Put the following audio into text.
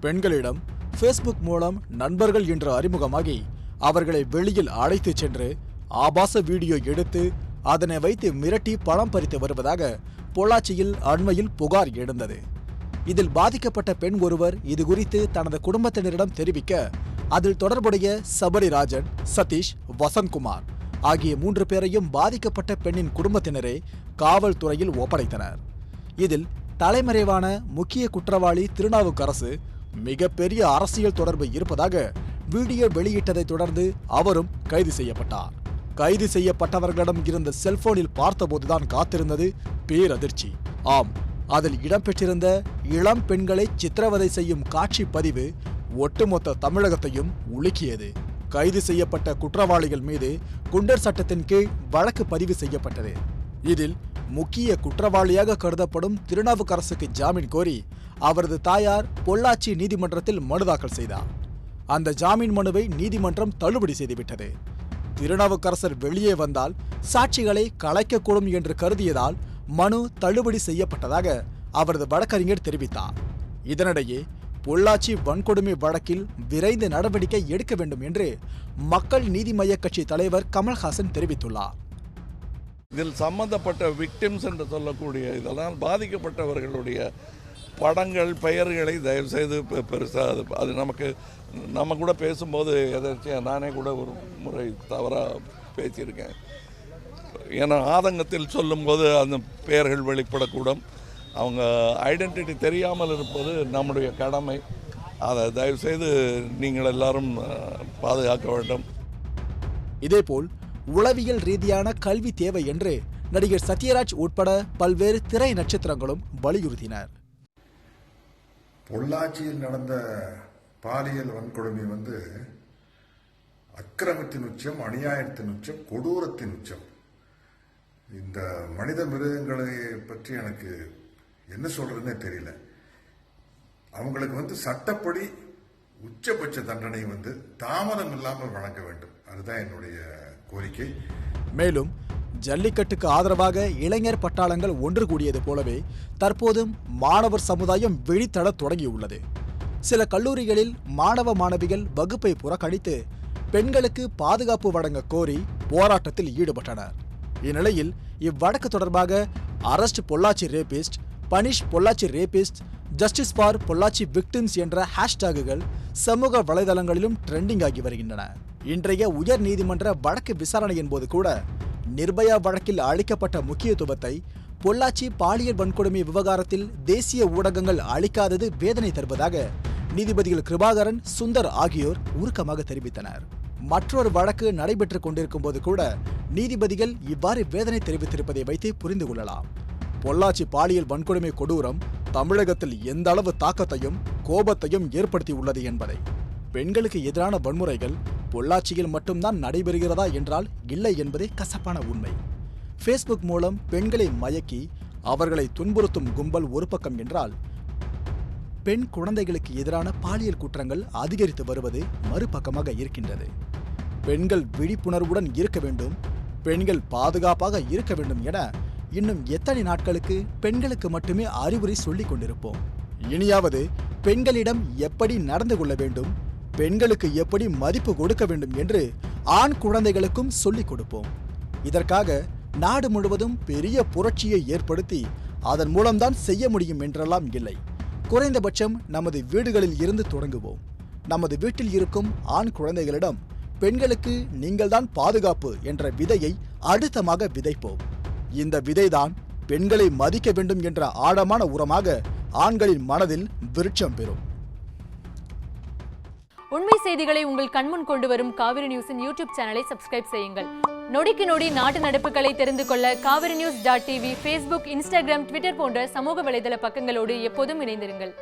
பெண்களிடம் ஃபேஸ்புக் மூலம் நண்பர்கள் என்று அறிமுகமாகி அவர்களை வெளியில் அழைத்துச் சென்று ஆபாச வீடியோ எடுத்து அதனை வைத்து மிரட்டி பணம் பறித்து வருவதாக பொள்ளாச்சியில் அண்மையில் புகார் எழுந்தது. இதில் பாதிக்கப்பட்ட பெண் ஒருவர் இதுகுறித்து தனது குடும்பத்தினரிடம் தெரிவிக்க அதில் தொடர்புடைய சபரிராஜன், சதீஷ், வசந்த்குமார் ஆகிய 3 பேரையும் பாதிக்கப்பட்ட பெண்ணின் குடும்பத்தினரே காவல்துறையில் ஒப்படைத்தனர். இதில் தலைமறைவான முக்கிய குற்றவாளி திருநாவுக்கரசு மிகப்பெரிய அரசியல் தொடர்பு இருப்பதாக வீடியோ வெளியிட்டதை தொடர்ந்து அவரும் கைது செய்யப்பட்டார். கைது செய்யப்பட்டவர்களிடம் இருந்த செல்போனில் பார்த்தபோதுதான் காத்திருந்தது பேரதிர்ச்சி. ஆம், அதில் இடம்பெற்றிருந்த இளம் பெண்களை சித்திரவதை செய்யும் காட்சி பதிவு ஒட்டுமொத்த தமிழகத்தையும் உலுக்கியது. கைது செய்யப்பட்ட குற்றவாளிகள் மீது குண்டர் சட்டத்தின் கீழ் வழக்கு பதிவு செய்யப்பட்டது. இதில் முக்கிய குற்றவாளியாக கருதப்படும் திருநாவுக்கரசுக்கு ஜாமீன் கோரி அவரது தாயார் பொள்ளாச்சி நீதிமன்றத்தில் மனு தாக்கல் செய்தார். அந்த ஜாமீன் மனுவை நீதிமன்றம் தள்ளுபடி செய்துவிட்டது. திருநாவுக்கரசர் வெளியே வந்தால் சாட்சிகளை கலைக்கக்கூடும் என்று கருதியதால் மனு தள்ளுபடி செய்யப்பட்டதாக அவரது வழக்கறிஞர் தெரிவித்தார். இதனிடையே பொள்ளாச்சி வன்கொடுமை வழக்கில் விரைந்து நடவடிக்கை எடுக்க வேண்டும் என்று மக்கள் நீதி மய்ய கட்சி தலைவர் கமல்ஹாசன் தெரிவித்துள்ளார். இதில் சம்பந்தப்பட்ட விக்டிம்ஸ் என்று சொல்லக்கூடிய இதெல்லாம் பாதிக்கப்பட்டவர்களுடைய படங்கள், பெயர்களை தயவுசெய்து பெருசாக அது நம்ம கூட பேசும்போது எதாச்சும் நானே கூட ஒரு முறை தவறாக பேசியிருக்கேன். ஏன்னா ஆதங்கத்தில் சொல்லும்போது அந்த பெயர்கள் வெளிப்படக்கூடும். அவங்க ஐடென்டிட்டி தெரியாமல் இருப்பது நம்முடைய கடமை. அதை தயவுசெய்து நீங்கள் எல்லாரும் பாதுகாக்க வேண்டும். இதேபோல் உளவியல் ரீதியான கல்வி தேவை என்று நடிகர் சத்யராஜ் உட்பட பல்வேறு திரை நட்சத்திரங்களும் வலியுறுத்தினர். பொள்ளாச்சியில் நடந்த பாலியல் வன்கொடுமை அக்கிரமத்தின் உச்சம், அநியாயத்தின் உச்சம், கொடூரத்தின் உச்சம். இந்த மனித மிருகங்களை பற்றி எனக்கு என்ன சொல்றதுன்னே தெரியல. அவங்களுக்கு சட்டப்படி உச்சபட்ச தண்டனை தாமதம் இல்லாமல் வழங்க வேண்டும். அதுதான் என்னுடைய கோரிக்கை. மேலும் ஜல்லிக்கட்டுக்கு ஆதரவாக இளைஞர் பட்டாளங்கள் ஒன்று கூடியது போலவே தற்போதும் மாணவர் சமுதாயம் விழித்தட தொடங்கியுள்ளது. சில கல்லூரிகளில் மாணவ மாணவிகள் வகுப்பை புறக்கணித்து பெண்களுக்கு பாதுகாப்பு வழங்க கோரி போராட்டத்தில் ஈடுபட்டனர். இந்நிலையில் இவ்வழக்கு தொடர்பாக arrest Pollachi rapist, punish Pollachi rapist, justice for Pollachi victims என்ற ஹேஷ்டாகுகள் சமூக வலைதளங்களிலும் ட்ரெண்டிங் ஆகி வருகின்றன. இன்றைய உயர் நீதிமன்ற வழக்கு விசாரணையின் போது கூட நிர்பயா வழக்கில் அளிக்கப்பட்ட முக்கியத்துவத்தை பொள்ளாச்சி பாலியல் வன்கொடுமை விவகாரத்தில் தேசிய ஊடகங்கள் அளிக்காதது வேதனை தருவதாக நீதிபதிகள் கிருபாகரன், சுந்தர் ஆகியோர் உருக்கமாக தெரிவித்தனர். மற்றொரு வழக்கு நடைபெற்றுக் கொண்டிருக்கும் போது கூட நீதிபதிகள் இவ்வாறு வேதனை தெரிவித்திருப்பதை வைத்து புரிந்து கொள்ளலாம். பொள்ளாச்சி பாலியல் வன்கொடுமை கொடூரம் தமிழகத்தில் எந்த அளவு தாக்கத்தையும் கோபத்தையும் ஏற்படுத்தியுள்ளது என்பதை. பெண்களுக்கு எதிரான வன்முறைகள் பொள்ளாச்சியில் மட்டும்தான் நடைபெறுகிறதா என்றால் இல்லை என்பதே கசப்பான உண்மை. ஃபேஸ்புக் மூலம் பெண்களை மயக்கி அவர்களை துன்புறுத்தும் கும்பல் ஒரு பக்கம் என்றால், பெண் குழந்தைகளுக்கு எதிரான பாலியல் குற்றங்கள் அதிகரித்து வருவது மறுபக்கமாக இருக்கின்றது. பெண்கள் விழிப்புணர்வுடன் இருக்க வேண்டும், பெண்கள் பாதுகாப்பாக இருக்க வேண்டும் என இன்னும் எத்தனை நாட்களுக்கு பெண்களுக்கு மட்டுமே அறிவுரை சொல்லிக் கொண்டிருப்போம்? இனியாவது பெண்களிடம் எப்படி நடந்து கொள்ள வேண்டும், பெண்களுக்கு எப்படி மதிப்பு கொடுக்க வேண்டும் என்று ஆண் குழந்தைகளுக்கும் சொல்லிக் கொடுப்போம். இதற்காக நாடு முழுவதும் பெரிய புரட்சியை ஏற்படுத்தி அதன் மூலம்தான் செய்ய முடியும் என்றெல்லாம் இல்லை. குறைந்தபட்சம் நமது வீடுகளில் இருந்து தொடங்குவோம். நமது வீட்டில் இருக்கும் ஆண் குழந்தைகளிடம் பெண்களுக்கு நீங்கள்தான் பாதுகாப்பு என்ற விதையை அழுத்தமாக விதைப்போம். இந்த விதைதான் பெண்களை மதிக்க வேண்டும் என்ற ஆழமான உரமாக ஆண்களின் மனதில் விருட்சம் பெறும். உண்மை செய்திகளை உங்கள் கண்முன் கொண்டு வரும் காவிரி நியூஸின் யூடியூப் சேனலை சப்ஸ்கிரைப் செய்யுங்கள். நொடிக்கு நொடி நாட்டு நடப்புகளை தெரிந்து கொள்ள kaverinews.tv, Facebook, Instagram, Twitter போன்ற சமூக வலைதள பக்கங்களோடு எப்போதும் இணைந்திருங்கள்.